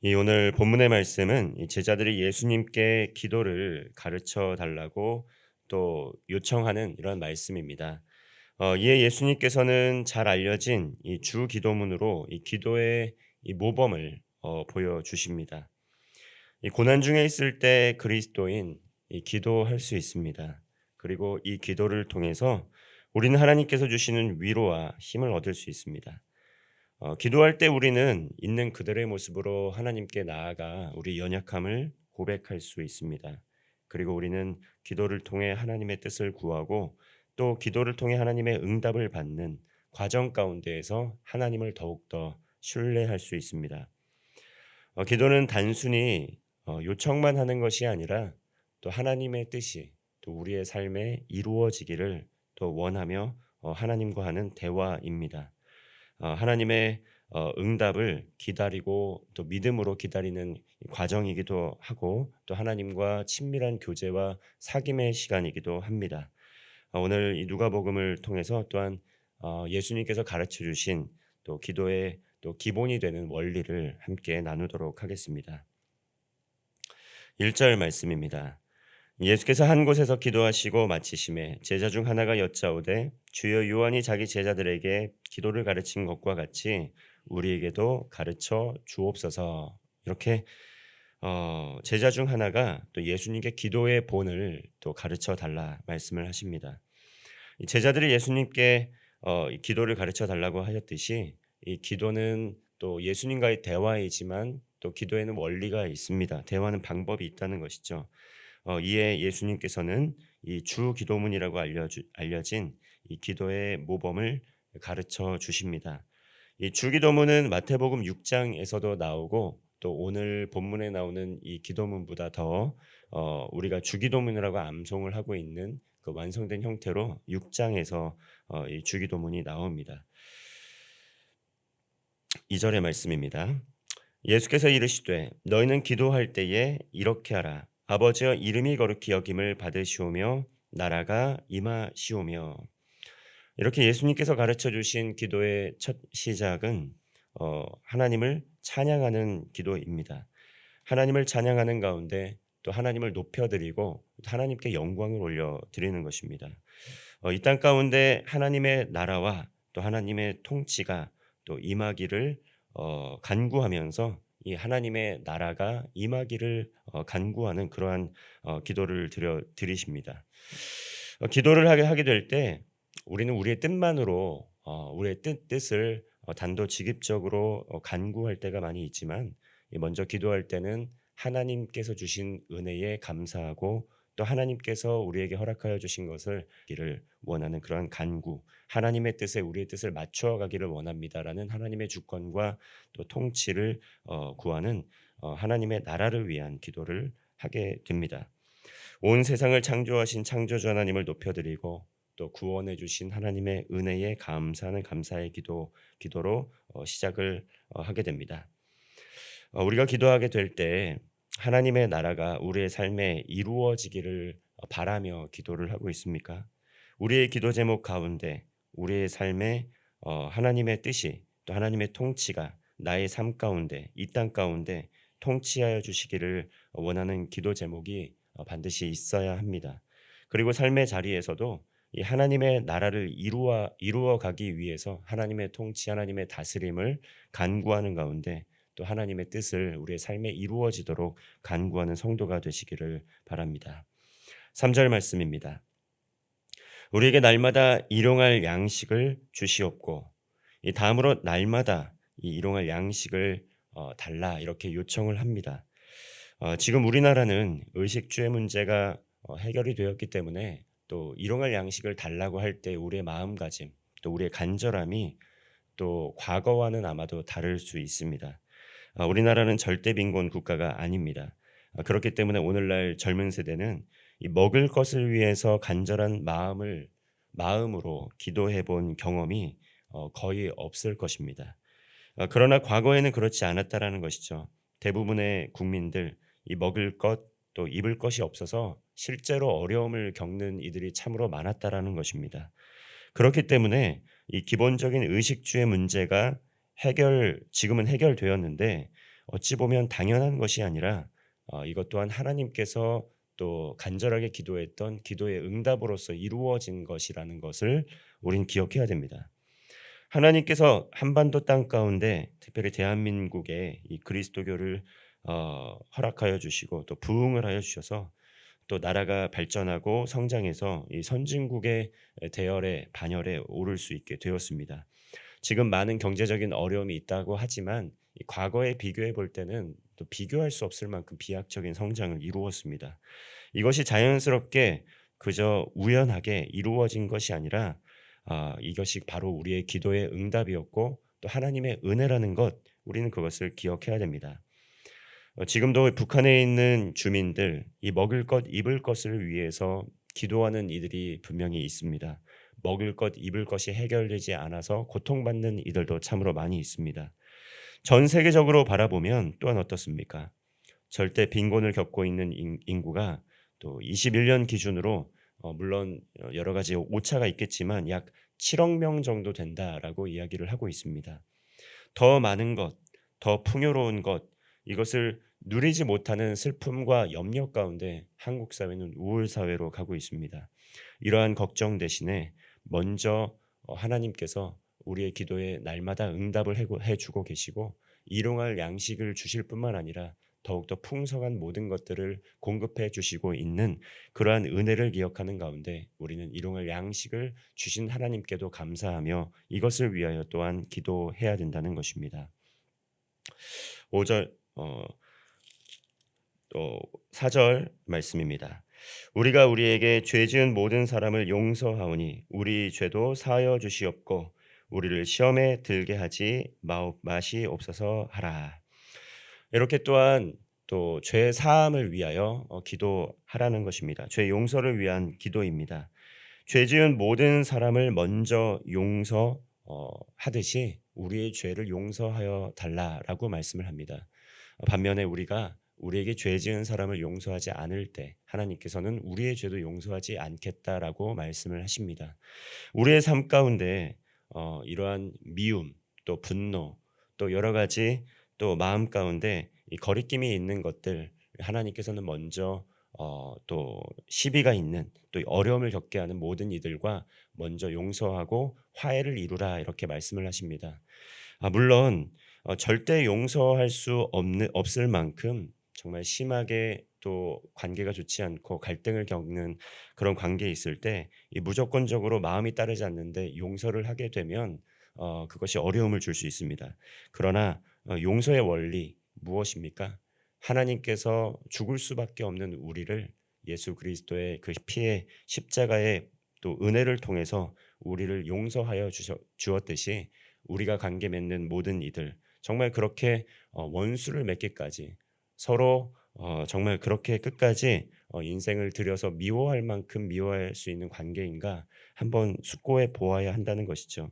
이 오늘 본문의 말씀은 이 제자들이 예수님께 기도를 가르쳐 달라고 또 요청하는 이런 말씀입니다. 이에 예수님께서는 잘 알려진 이 주 기도문으로 이 기도의 이 모범을 보여주십니다. 이 고난 중에 있을 때 그리스도인 이 기도할 수 있습니다. 그리고 이 기도를 통해서 우리는 하나님께서 주시는 위로와 힘을 얻을 수 있습니다. 기도할 때 우리는 있는 그들의 모습으로 하나님께 나아가 우리 연약함을 고백할 수 있습니다. 그리고 우리는 기도를 통해 하나님의 뜻을 구하고 또 기도를 통해 하나님의 응답을 받는 과정 가운데에서 하나님을 더욱더 신뢰할 수 있습니다. 기도는 단순히 요청만 하는 것이 아니라 또 하나님의 뜻이 또 우리의 삶에 이루어지기를 또 원하며 하나님과 하는 대화입니다. 하나님의 응답을 기다리고 또 믿음으로 기다리는 과정이기도 하고 또 하나님과 친밀한 교제와 사귐의 시간이기도 합니다. 오늘 이 누가복음을 통해서 또한 예수님께서 가르쳐 주신 또 기도의 또 기본이 되는 원리를 함께 나누도록 하겠습니다. 1절 말씀입니다. 예수께서 한 곳에서 기도하시고 마치심에 제자 중 하나가 여짜오되 주여 요한이 자기 제자들에게 기도를 가르친 것과 같이 우리에게도 가르쳐 주옵소서. 이렇게 제자 중 하나가 또 예수님께 기도의 본을 또 가르쳐 달라 말씀을 하십니다. 이 제자들이 예수님께 이 기도를 가르쳐 달라고 하셨듯이 이 기도는 또 예수님과의 대화이지만 또 기도에는 원리가 있습니다. 대화는 방법이 있다는 것이죠. 이에 예수님께서는 이 주 기도문이라고 알려진 이 기도의 모범을 가르쳐 주십니다. 이 주 기도문은 마태복음 6장에서도 나오고 또 오늘 본문에 나오는 이 기도문보다 더 우리가 주 기도문이라고 암송을 하고 있는 그 완성된 형태로 6장에서 이 주 기도문이 나옵니다. 2절의 말씀입니다. 예수께서 이르시되 너희는 기도할 때에 이렇게 하라. 아버지여 이름이 거룩히 여김을 받으시오며 나라가 임하시오며. 이렇게 예수님께서 가르쳐 주신 기도의 첫 시작은 하나님을 찬양하는 기도입니다. 하나님을 찬양하는 가운데 또 하나님을 높여드리고 하나님께 영광을 올려드리는 것입니다. 이 땅 가운데 하나님의 나라와 또 하나님의 통치가 또 임하기를 간구하면서 이 하나님의 나라가 임하기를 간구하는 그러한 기도를 드리십니다. 기도를 하게 될 때 우리는 우리의 뜻만으로 우리의 뜻을 단도직입적으로 간구할 때가 많이 있지만 먼저 기도할 때는 하나님께서 주신 은혜에 감사하고 또 하나님께서 우리에게 허락하여 주신 것을 기를 원하는 그러한 간구, 하나님의 뜻에 우리의 뜻을 맞추어 가기를 원합니다라는 하나님의 주권과 또 통치를 구하는 하나님의 나라를 위한 기도를 하게 됩니다. 온 세상을 창조하신 창조주 하나님을 높여드리고 또 구원해 주신 하나님의 은혜에 감사하는 감사의 기도로 시작을 하게 됩니다. 우리가 기도하게 될 때 하나님의 나라가 우리의 삶에 이루어지기를 바라며 기도를 하고 있습니까? 우리의 기도 제목 가운데 우리의 삶에 하나님의 뜻이 또 하나님의 통치가 나의 삶 가운데 이 땅 가운데 통치하여 주시기를 원하는 기도 제목이 반드시 있어야 합니다. 그리고 삶의 자리에서도 이 하나님의 나라를 이루어 가기 위해서 하나님의 통치, 하나님의 다스림을 간구하는 가운데 또 하나님의 뜻을 우리의 삶에 이루어지도록 간구하는 성도가 되시기를 바랍니다. 3절 말씀입니다. 우리에게 날마다 일용할 양식을 주시옵고 이 다음으로 날마다 이 일용할 양식을 달라 이렇게 요청을 합니다. 지금 우리나라는 의식주의 문제가 해결이 되었기 때문에 또 일용할 양식을 달라고 할 때 우리의 마음가짐 또 우리의 간절함이 또 과거와는 아마도 다를 수 있습니다. 우리나라는 절대 빈곤 국가가 아닙니다. 그렇기 때문에 오늘날 젊은 세대는 이 먹을 것을 위해서 간절한 마음으로 기도해 본 경험이 거의 없을 것입니다. 그러나 과거에는 그렇지 않았다라는 것이죠. 대부분의 국민들 이 먹을 것 또 입을 것이 없어서 실제로 어려움을 겪는 이들이 참으로 많았다라는 것입니다. 그렇기 때문에 이 기본적인 의식주의 문제가 지금은 해결되었는데 어찌 보면 당연한 것이 아니라 이것 또한 하나님께서 또 간절하게 기도했던 기도의 응답으로서 이루어진 것이라는 것을 우린 기억해야 됩니다. 하나님께서 한반도 땅 가운데 특별히 대한민국에 이 그리스도교를 허락하여 주시고 또 부흥을 하여 주셔서 또 나라가 발전하고 성장해서 이 선진국의 대열에 반열에 오를 수 있게 되었습니다. 지금 많은 경제적인 어려움이 있다고 하지만 이 과거에 비교해 볼 때는 또 비교할 수 없을 만큼 비약적인 성장을 이루었습니다. 이것이 자연스럽게 그저 우연하게 이루어진 것이 아니라 이것이 바로 우리의 기도의 응답이었고 또 하나님의 은혜라는 것, 우리는 그것을 기억해야 됩니다. 지금도 북한에 있는 주민들, 이 먹을 것 입을 것을 위해서 기도하는 이들이 분명히 있습니다. 먹을 것 입을 것이 해결되지 않아서 고통받는 이들도 참으로 많이 있습니다. 전 세계적으로 바라보면 또한 어떻습니까? 절대 빈곤을 겪고 있는 인구가 또 21년 기준으로 물론 여러 가지 오차가 있겠지만 약 7억 명 정도 된다라고 이야기를 하고 있습니다. 더 많은 것, 더 풍요로운 것, 이것을 누리지 못하는 슬픔과 염려 가운데 한국 사회는 우울 사회로 가고 있습니다. 이러한 걱정 대신에 먼저 하나님께서 우리의 기도에 날마다 응답을 해주고 계시고 일용할 양식을 주실 뿐만 아니라 더욱더 풍성한 모든 것들을 공급해 주시고 있는 그러한 은혜를 기억하는 가운데 우리는 일용할 양식을 주신 하나님께도 감사하며 이것을 위하여 또한 기도해야 된다는 것입니다. 5절 또 4절 말씀입니다. 우리가 우리에게 죄 지은 모든 사람을 용서하오니 우리 죄도 사하여 주시옵고 우리를 시험에 들게 하지 마시옵소서 하라. 이렇게 또한 또 죄 사함을 위하여 기도하라는 것입니다. 죄 용서를 위한 기도입니다. 죄 지은 모든 사람을 먼저 용서하듯이 우리의 죄를 용서하여 달라라고 말씀을 합니다. 반면에 우리가 우리에게 죄 지은 사람을 용서하지 않을 때 하나님께서는 우리의 죄도 용서하지 않겠다라고 말씀을 하십니다. 우리의 삶 가운데 이러한 미움, 또 분노, 또 여러 가지 또 마음 가운데 이 거리낌이 있는 것들 하나님께서는 먼저 또 시비가 있는 또 어려움을 겪게 하는 모든 이들과 먼저 용서하고 화해를 이루라 이렇게 말씀을 하십니다. 물론 절대 용서할 수 없을 만큼 정말 심하게 또 관계가 좋지 않고 갈등을 겪는 그런 관계에 있을 때 이 무조건적으로 마음이 따르지 않는데 용서를 하게 되면 그것이 어려움을 줄 수 있습니다. 그러나 용서의 원리 무엇입니까? 하나님께서 죽을 수밖에 없는 우리를 예수 그리스도의 그 피의 십자가의 또 은혜를 통해서 우리를 용서하여 주었듯이 우리가 관계 맺는 모든 이들 정말 그렇게 원수를 맺기까지 서로 정말 그렇게 끝까지 인생을 들여서 미워할 만큼 미워할 수 있는 관계인가 한번 숙고해 보아야 한다는 것이죠.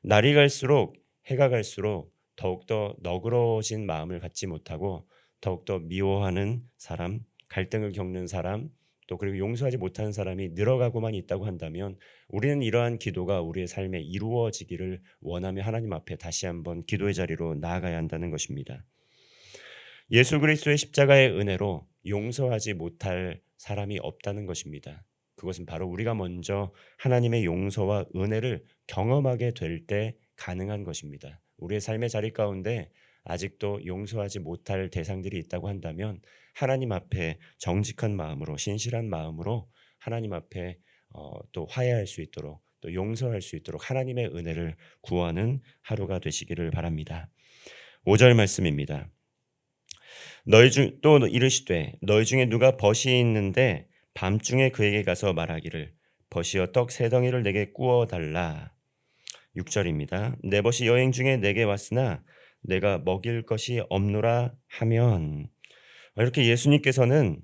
날이 갈수록 해가 갈수록 더욱더 너그러워진 마음을 갖지 못하고 더욱더 미워하는 사람, 갈등을 겪는 사람, 또 그리고 용서하지 못하는 사람이 늘어가고만 있다고 한다면 우리는 이러한 기도가 우리의 삶에 이루어지기를 원하며 하나님 앞에 다시 한번 기도의 자리로 나아가야 한다는 것입니다. 예수 그리스도의 십자가의 은혜로 용서하지 못할 사람이 없다는 것입니다. 그것은 바로 우리가 먼저 하나님의 용서와 은혜를 경험하게 될 때 가능한 것입니다. 우리의 삶의 자리 가운데 아직도 용서하지 못할 대상들이 있다고 한다면 하나님 앞에 정직한 마음으로 신실한 마음으로 하나님 앞에 또 화해할 수 있도록 또 용서할 수 있도록 하나님의 은혜를 구하는 하루가 되시기를 바랍니다. 5절 말씀입니다. 또 이르시되 너희 중에 누가 벗이 있는데 밤중에 그에게 가서 말하기를 벗이여 떡 세 덩이를 내게 구워 달라. 6절입니다. 내 벗이 여행 중에 내게 왔으나 내가 먹일 것이 없노라 하면 이렇게 예수님께서는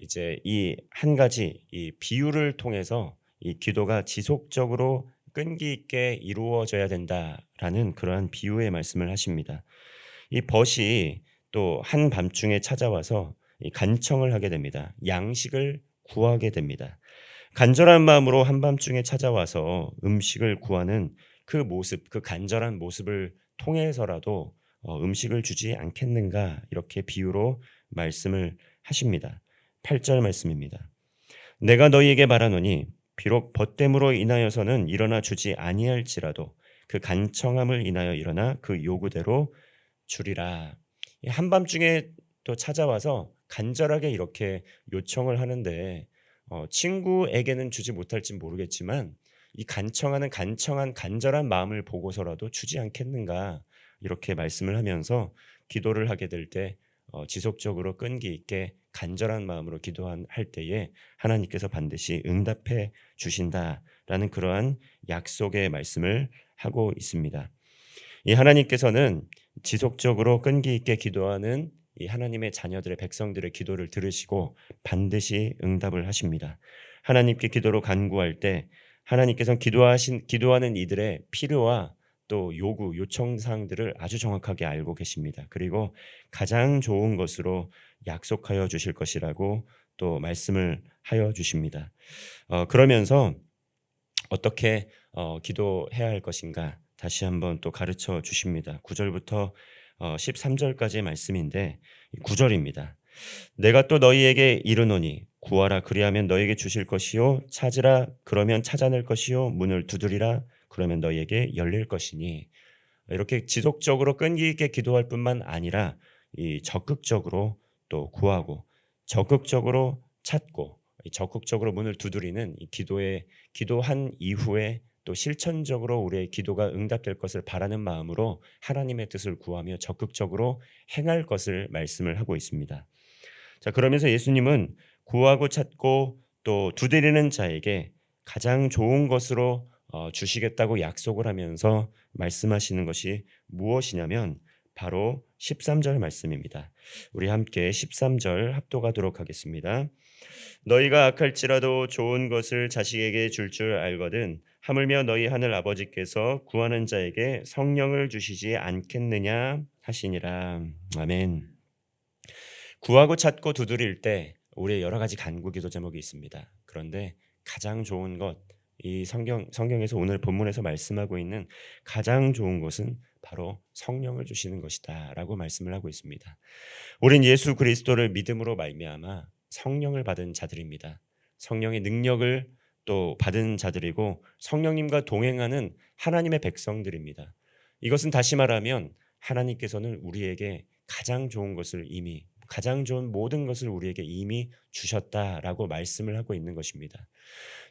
이제 이 한 가지 이 비유를 통해서 이 기도가 지속적으로 끈기 있게 이루어져야 된다라는 그러한 비유의 말씀을 하십니다. 이 벗이 또 한밤중에 찾아와서 이 간청을 하게 됩니다. 양식을 구하게 됩니다. 간절한 마음으로 한밤중에 찾아와서 음식을 구하는 그 모습, 그 간절한 모습을 통해서라도 음식을 주지 않겠는가 이렇게 비유로 말씀을 하십니다. 8절 말씀입니다. 내가 너희에게 말하노니 비록 벗됨으로 인하여서는 일어나 주지 아니할지라도 그 간청함을 인하여 일어나 그 요구대로 주리라. 한밤중에 또 찾아와서 간절하게 이렇게 요청을 하는데 친구에게는 주지 못할지 모르겠지만 이 간청하는 간청한 간절한 마음을 보고서라도 주지 않겠는가 이렇게 말씀을 하면서 기도를 하게 될 때 지속적으로 끈기 있게 간절한 마음으로 기도할 때에 하나님께서 반드시 응답해 주신다라는 그러한 약속의 말씀을 하고 있습니다. 이 하나님께서는 지속적으로 끈기 있게 기도하는 이 하나님의 자녀들의 백성들의 기도를 들으시고 반드시 응답을 하십니다. 하나님께 기도로 간구할 때 하나님께서는 기도하는 이들의 필요와 또 요구, 요청 사항들을 아주 정확하게 알고 계십니다. 그리고 가장 좋은 것으로 약속하여 주실 것이라고 또 말씀을 하여 주십니다. 그러면서 어떻게 기도해야 할 것인가 다시 한번 또 가르쳐 주십니다. 9절부터 13절까지의 말씀인데 9절입니다. 내가 또 너희에게 이르노니 구하라 그리하면 너희에게 주실 것이요 찾으라 그러면 찾아낼 것이요 문을 두드리라 그러면 너희에게 열릴 것이니 이렇게 지속적으로 끈기 있게 기도할 뿐만 아니라 이 적극적으로 또 구하고 적극적으로 찾고 적극적으로 문을 두드리는 이 기도한 이후에 또 실천적으로 우리의 기도가 응답될 것을 바라는 마음으로 하나님의 뜻을 구하며 적극적으로 행할 것을 말씀을 하고 있습니다. 자, 그러면서 예수님은 구하고 찾고 또 두드리는 자에게 가장 좋은 것으로 주시겠다고 약속을 하면서 말씀하시는 것이 무엇이냐면 바로 13절 말씀입니다. 우리 함께 13절 합독하도록 하겠습니다. 너희가 악할지라도 좋은 것을 자식에게 줄 알거든 하물며 너희 하늘 아버지께서 구하는 자에게 성령을 주시지 않겠느냐 하시니라. 아멘. 구하고 찾고 두드릴 때 우리의 여러 가지 간구 기도 제목이 있습니다. 그런데 가장 좋은 것, 이 성경에서 오늘 본문에서 말씀하고 있는 가장 좋은 것은 바로 성령을 주시는 것이다라고 말씀을 하고 있습니다. 우린 예수 그리스도를 믿음으로 말미암아 성령을 받은 자들입니다. 성령의 능력을 또 받은 자들이고 성령님과 동행하는 하나님의 백성들입니다. 이것은 다시 말하면 하나님께서는 우리에게 가장 좋은 것을 이미 가장 좋은 모든 것을 우리에게 이미 주셨다라고 말씀을 하고 있는 것입니다.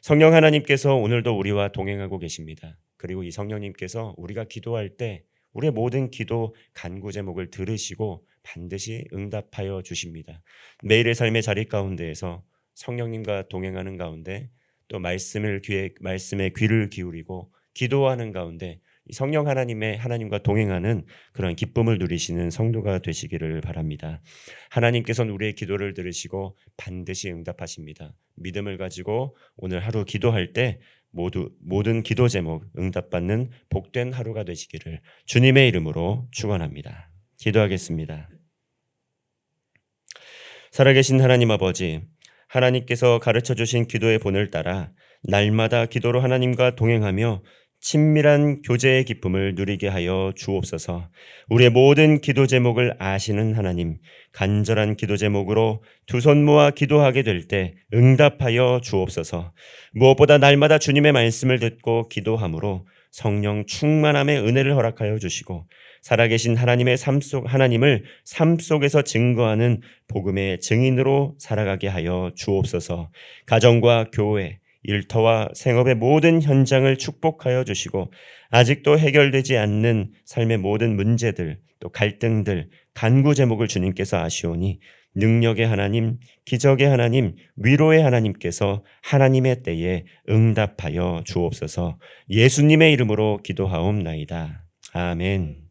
성령 하나님께서 오늘도 우리와 동행하고 계십니다. 그리고 이 성령님께서 우리가 기도할 때 우리의 모든 기도 간구 제목을 들으시고 반드시 응답하여 주십니다. 매일의 삶의 자리 가운데에서 성령님과 동행하는 가운데 또 말씀에 귀를 기울이고 기도하는 가운데 성령 하나님과 동행하는 그런 기쁨을 누리시는 성도가 되시기를 바랍니다. 하나님께서는 우리의 기도를 들으시고 반드시 응답하십니다. 믿음을 가지고 오늘 하루 기도할 때 모든 기도 제목 응답받는 복된 하루가 되시기를 주님의 이름으로 축원합니다. 기도하겠습니다. 살아계신 하나님 아버지, 하나님께서 가르쳐 주신 기도의 본을 따라 날마다 기도로 하나님과 동행하며 친밀한 교제의 기쁨을 누리게 하여 주옵소서. 우리의 모든 기도 제목을 아시는 하나님, 간절한 기도 제목으로 두 손 모아 기도하게 될 때 응답하여 주옵소서. 무엇보다 날마다 주님의 말씀을 듣고 기도함으로 성령 충만함의 은혜를 허락하여 주시고 살아계신 하나님을 삶 속에서 증거하는 복음의 증인으로 살아가게 하여 주옵소서. 가정과 교회, 일터와 생업의 모든 현장을 축복하여 주시고 아직도 해결되지 않는 삶의 모든 문제들 또 갈등들 간구 제목을 주님께서 아시오니 능력의 하나님, 기적의 하나님, 위로의 하나님께서 하나님의 때에 응답하여 주옵소서. 예수님의 이름으로 기도하옵나이다. 아멘.